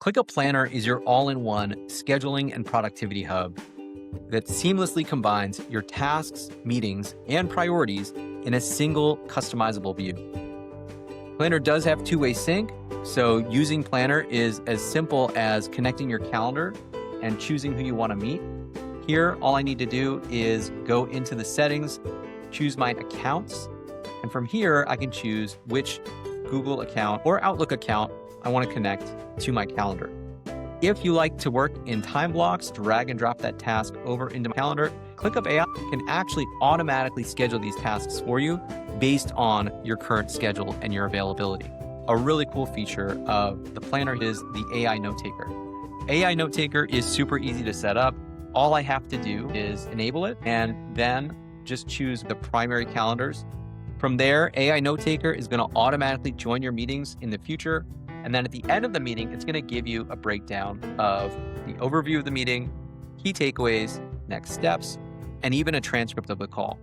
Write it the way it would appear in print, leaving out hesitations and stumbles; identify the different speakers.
Speaker 1: ClickUp Planner is your all-in-one scheduling and productivity hub that seamlessly combines your tasks, meetings, and priorities in a single customizable view. Planner does have two-way sync, so using Planner is as simple as connecting your calendar and choosing who you want to meet. Here, all I need to do is go into the settings, choose my accounts, and from here, I can choose which Google account or Outlook account I want to connect to my calendar. If you like to work in time blocks, drag and drop that task over into my calendar. ClickUp AI can actually automatically schedule these tasks for you based on your current schedule and your availability. A really cool feature of the planner is the AI Notetaker. AI Notetaker is super easy to set up. All I have to do is enable it and then just choose the primary calendars. From there, AI Notetaker is going to automatically join your meetings in the future. And then at the end of the meeting, it's going to give you a breakdown of the overview of the meeting, key takeaways, next steps, and even a transcript of the call.